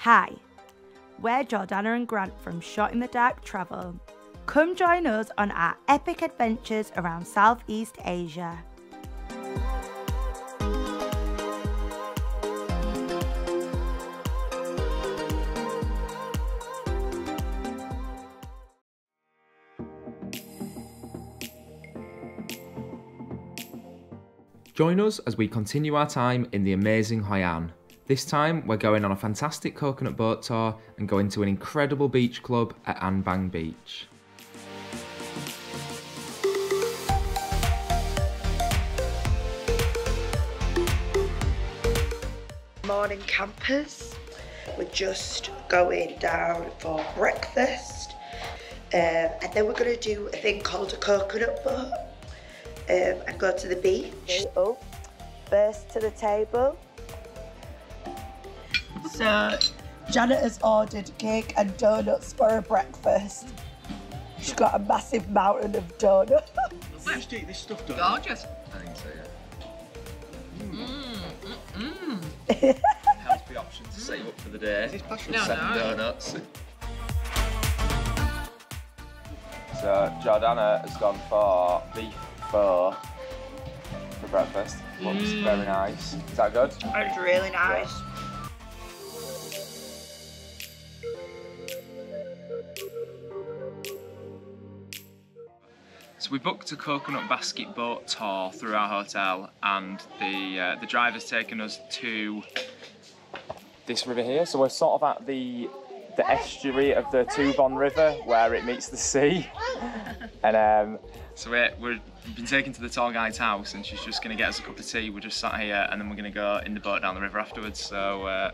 Hi, we're Jordana and Grant from Shot in the Dark Travel. Come join us on our epic adventures around Southeast Asia. Join us as we continue our time in the amazing Hoi An. This time we're going on a fantastic coconut boat tour and going to an incredible beach club at An Bang Beach. Morning campers, we're just going down for breakfast and then we're going to do a thing called a coconut boat and go to the beach. Oh, first to the table. So Janet has ordered cake and donuts for her breakfast. She's got a massive mountain of donuts. Let's just eat this stuff, don't Gorgeous. I think so, yeah. Healthy option to set you up for the day. Is this passion? No, 7 no. donuts. So Jordana has gone for beef pho for breakfast. Looks very nice. Is that good? It's really nice. So we booked a coconut basket boat tour through our hotel, and the driver's taken us to this river here. So we're sort of at the estuary of the Thu Bon river where it meets the sea. And so we've been taken to the tour guide's house, and she's just going to get us a cup of tea. We're just sat here, and then we're going to go in the boat down the river afterwards. So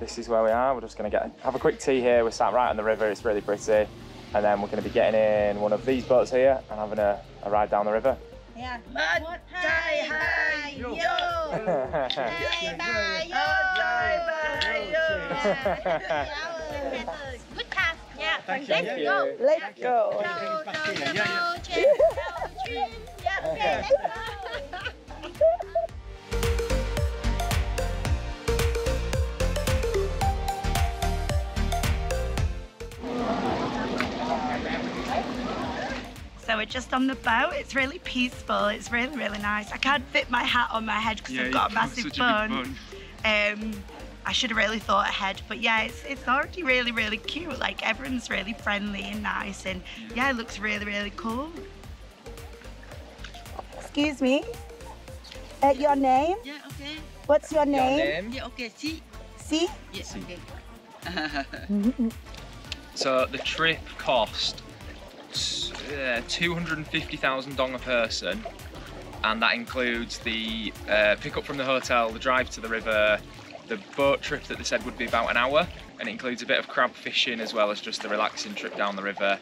this is where we are. We're just going to have a quick tea here. We're sat right on the river. It's really pretty. And then we're going to be getting in one of these boats here and having a ride down the river. Yeah. Hi, yo. Good time. Yeah. Thank Let's you. go. Let's go. Let's go. So we're just on the boat. It's really peaceful. It's really, really nice. I can't fit my hat on my head because I've got a massive bun. I should have really thought ahead, but yeah, it's already really, really cute. Like, everyone's really friendly and nice, and yeah, it looks really, really cool. Excuse me. Your name? Yeah, okay. What's your name? Yeah, okay. See? See? Yes, okay. So the trip cost 250,000 dong a person, and that includes the pick up from the hotel, the drive to the river, the boat trip that they said would be about an hour, and it includes a bit of crab fishing as well as just the relaxing trip down the river,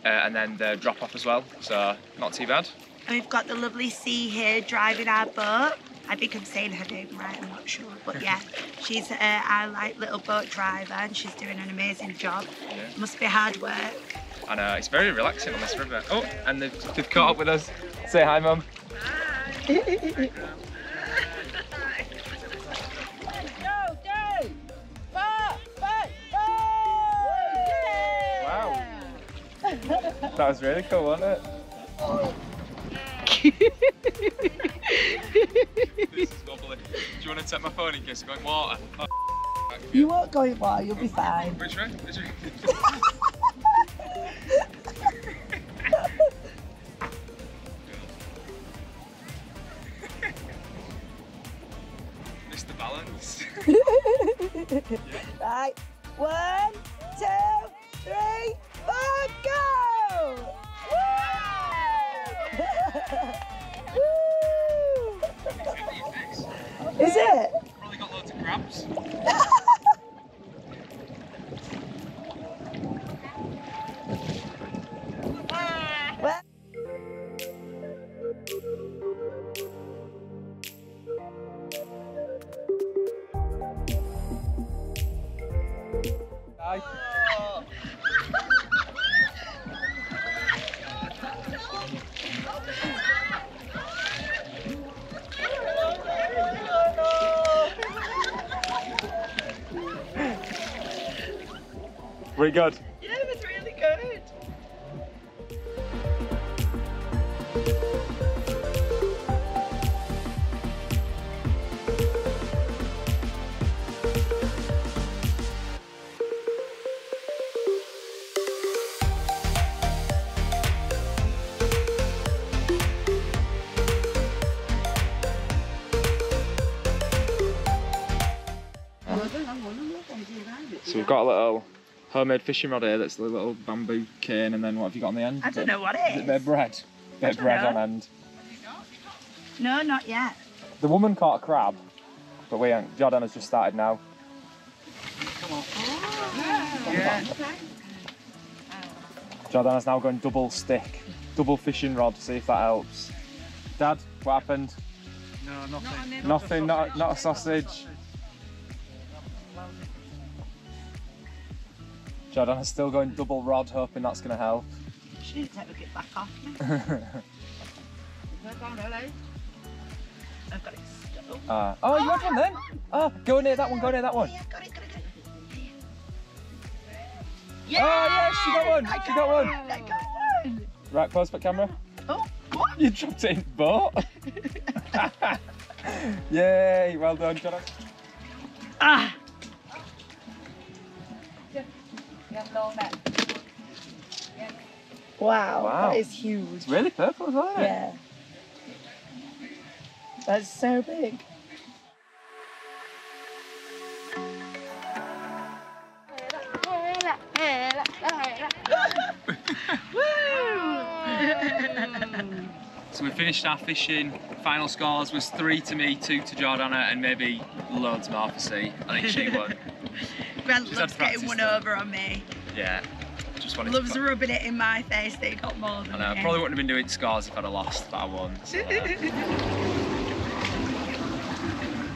and then the drop off as well, so not too bad. And we've got the lovely sea here driving our boat. I think I'm saying her name right, I'm not sure, but yeah, she's our little boat driver, and she's doing an amazing job. Yeah. Must be hard work. I know, it's very relaxing on this river. Oh, and they've caught up with us. Say hi, Mum. Wow. That was really cool, wasn't it? This is wobbly. Do you want to take my phone in case I go in water? Oh, You won't go in water, you'll be fine. which way? Which way? Missed the balance. Right. 1, 2, 3, 4, go! Woo! Is it? Probably got loads of crabs. Well, Hi. Were it good? Yeah, it was really good. So we've got a little homemade fishing rod here that's a little bamboo cane, and then what have you got on the end? I don't know what it Is it a bit of bread? Bit of bread on end. No, not yet. The woman caught a crab, but we ain't. Jordan has just started now. Come on. Yeah. Jordan is now going double stick, double fishing rod, see if that helps. Dad, what happened? No, nothing. Nothing, not a sausage. Jordan is still going double rod, hoping that's going to help. She didn't take the kit back off me. I've got it stuck. Oh, you had one then? Oh, go near that one, go near that one. Yeah, got it. Yeah! Oh, yes, she got one, she got one. I got one. Right, pause for camera. Oh, what? You dropped it in the boat. Yay, well done, Jordan. Ah! Wow, Wow. that is huge. It's really purple as well, isn't it? Yeah. That's so big. So we finished our fishing. Final scores was 3 to me, 2 to Jordana, and maybe loads more for C. I think she won. Grant She's loves had getting practice one though. over on me. Yeah. Just wanted Loves to. rubbing it in my face that he got more than I know. me. Probably wouldn't have been doing scores if I'd have lost, but I won.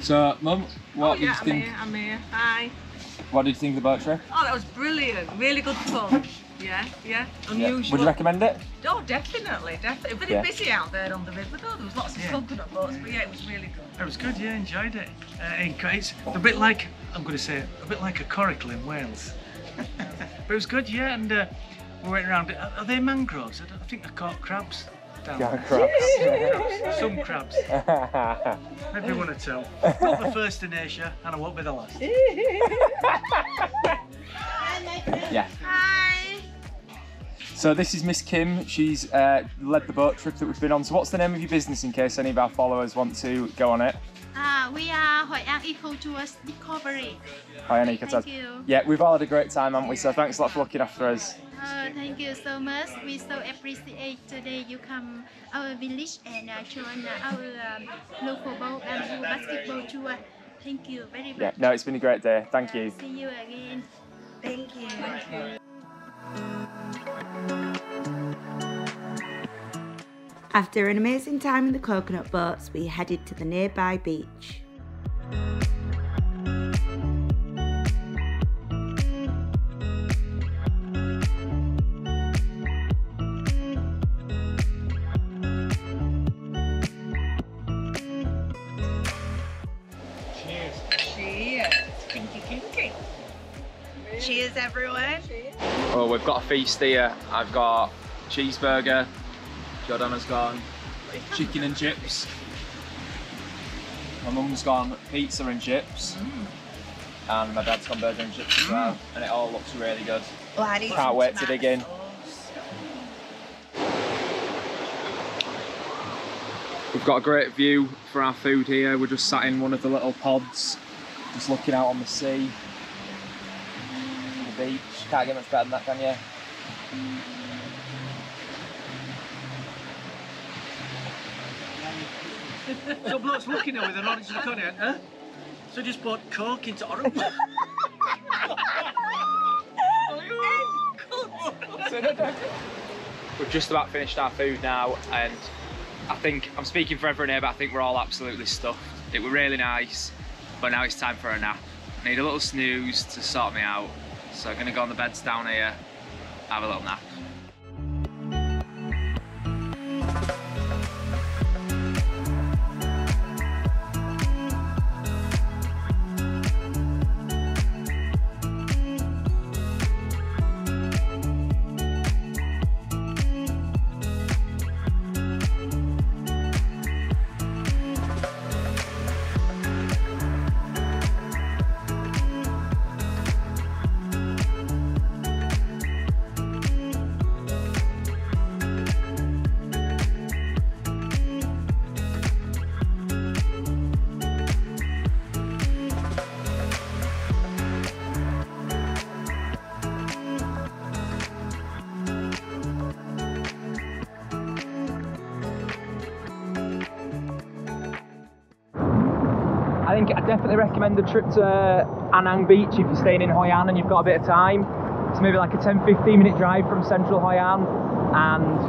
So, Mum, what did you think? I'm here. Hi. What did you think of the boat trip? Oh, that was brilliant. Really good fun. Yeah. Unusual. Would you recommend it? Oh, definitely. Very Yeah. busy out there on the river though. There was lots of coconut boats, but yeah, it was really good. It was good, yeah, enjoyed it. It's a bit like, I'm going to say, a bit like a coracle in Wales. But it was good, yeah, and we went around. Are they mangroves? I think they caught crabs down there. Crabs. Some crabs. Maybe one or two. Not the first in Asia, and I won't be the last. Yeah. Hi. So this is Miss Kim. She's led the boat trip that we've been on. So what's the name of your business in case any of our followers want to go on it? We are Hoi An Eco Tours Discovery. Hoi An Eco Tours. Thank you. Yeah, we've all had a great time, haven't we? So thanks a lot for looking after us. Thank you so much. We so appreciate today you come our village and join our local boat and basketball tour. Thank you very much. Yeah, no, it's been a great day. Thank you. See you again. Thank you. After an amazing time in the coconut boats, we headed to the nearby beach. Cheers, everyone. Oh, we've got a feast here. I've got cheeseburger. Jordana's gone chicken and chips. My mum's gone pizza and chips. And my dad's gone burger and chips as well. And it all looks really good. Well, I need Can't some wait to dig in. tomato sauce. We've got a great view for our food here. We're just sat in one of the little pods, just looking out on the sea, the beach. Can't get much better than that, can you? So bloke's looking at with an orange look on it, huh? So just put Coke into orange. We've just about finished our food now, and I think, I'm speaking for everyone here, but I think we're all absolutely stuffed. It was really nice, but now it's time for a nap. I need a little snooze to sort me out, so I'm gonna go on the beds down here, have a little nap. I think I definitely recommend the trip to Anang Beach if you're staying in Hoi An and you've got a bit of time. It's maybe like a 10-15 minute drive from central Hoi An, and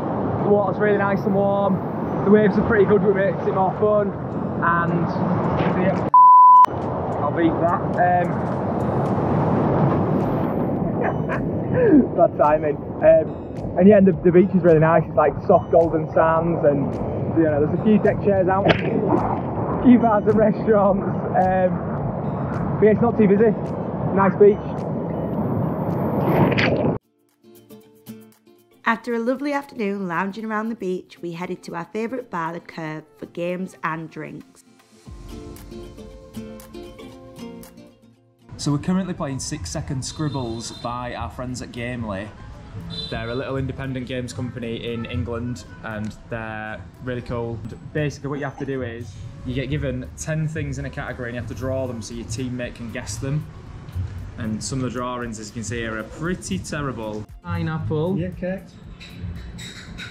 the water's really nice and warm. The waves are pretty good with it, makes it more fun, and so yeah, I'll beat that. Bad timing. And yeah, and the beach is really nice. It's like soft golden sands, and you know, there's a few deck chairs out, a few bars and restaurants. But yeah, it's not too busy. Nice beach. After a lovely afternoon lounging around the beach, we headed to our favourite bar, The Curve, for games and drinks. So we're currently playing 6 Second Scribbles by our friends at Gamely. They're a little independent games company in England, and they're really cool. Basically what you have to do is, you get given 10 things in a category and you have to draw them so your teammate can guess them. And some of the drawings, as you can see here, are pretty terrible. Pineapple. Yeah, correct.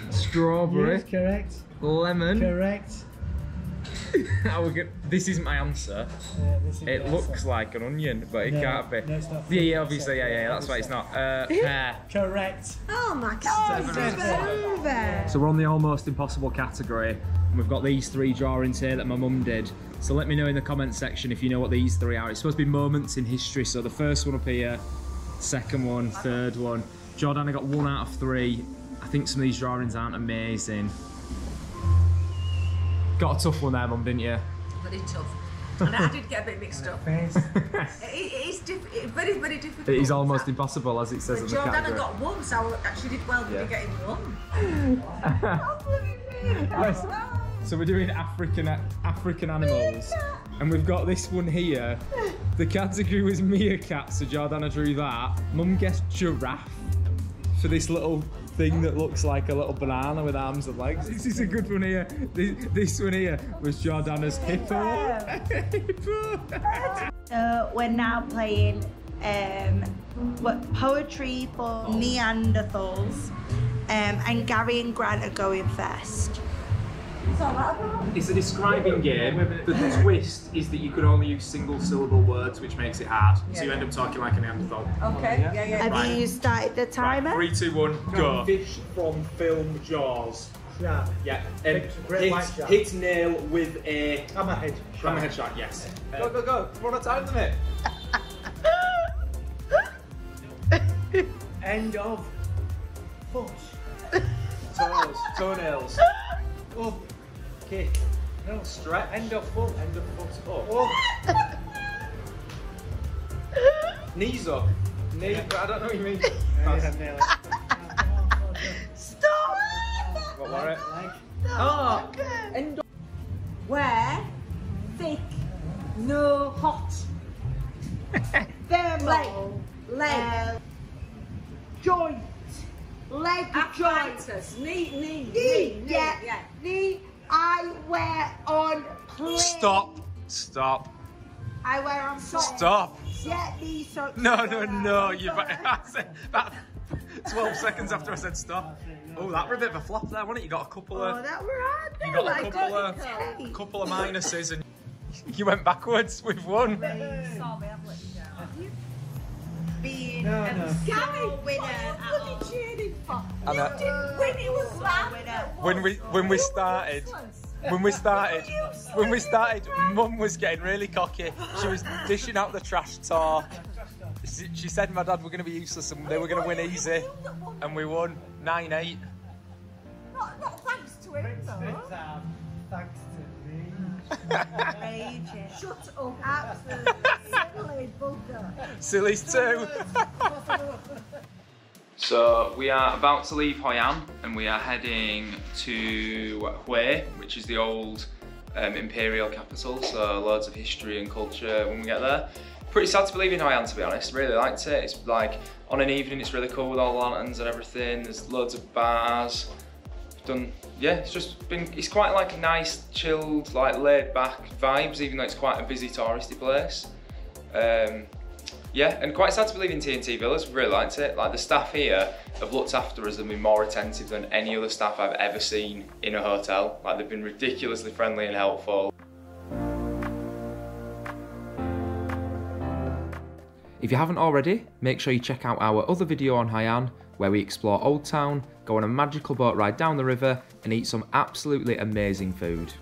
Strawberry. Yes, correct. Lemon. Correct. This isn't my answer. It looks like an onion, but it can't be. No, it's not. Yeah, obviously, yeah, that's why it's not. Pear. Correct. Oh my God. So we're on the almost impossible category, and we've got these 3 drawings here that my mum did. So let me know in the comments section if you know what these 3 are. It's supposed to be moments in history. So the first one up here, second one, third one. Jordana got 1 out of 3. I think some of these drawings aren't amazing. Got a tough one there, Mum, didn't you? Very tough. And I did get a bit mixed up. It is very, very difficult. It is almost impossible, as it says in the category. Jordana got 1, so I actually did well with getting 1. So we're doing African animals, and we've got this one here. The category was meerkat, so Jordana drew that. Mum guessed giraffe for this little thing that looks like a little banana with arms and legs. This is a good one here. This one here was Jordana's hippo. So we're now playing poetry for Neanderthals, and Gary and Grant are going first. It's a describing game. The twist is that you can only use single syllable words, which makes it hard. So you end up talking like a Neanderthal. Okay, yeah. Have you started the timer? 3, 2, 1, go. Fish from film Jaws. Shark. Yeah. Hit nail with a hammerhead. hammerhead shark, yes. Go. We're on a time limit. End of foot. Toes, toenails. Oh, kick. No, Stretch. end of foot. End of foot up. Oh. Knees up. Knee, but I don't know what you mean. Stop! What were it? Oh. End of where? Thick. No hot. Thermal. Leg. Joint. Leg joint. Arthritis. Knee. Yeah. Knee. I wear on plane. Stop. I wear on plane. Stop. Yeah, knee socks. No. I said about 12 seconds after I said stop. Oh, that were a bit of a flop there, wasn't it? You got a couple of. Oh, that were hard. You got a couple of minuses, and you went backwards. We've won. Being No. Gary winner. And, You didn't win. It was when we started, Mum was getting really cocky. She was dishing out the trash talk. She said my dad were going to be useless and they were going to win easy, and we won 9-8. Not thanks to him though. Thanks to me. Shut up. Absolutely. Silly bugger. Silly's too. So we are about to leave Hoi An and we are heading to Hue, which is the old imperial capital, so loads of history and culture when we get there. Pretty sad to be leaving Hoi An, to be honest. Really liked it. It's like on an evening it's really cool with all the lanterns and everything. There's loads of bars. It's quite like a nice, chilled, like laid back vibes, even though it's quite a busy touristy place. Yeah, and quite sad to be leaving TNT Villas. Really liked it. Like the staff here have looked after us and been more attentive than any other staff I've ever seen in a hotel. Like they've been ridiculously friendly and helpful. If you haven't already, make sure you check out our other video on Hoi An, where we explore Old Town, go on a magical boat ride down the river and eat some absolutely amazing food.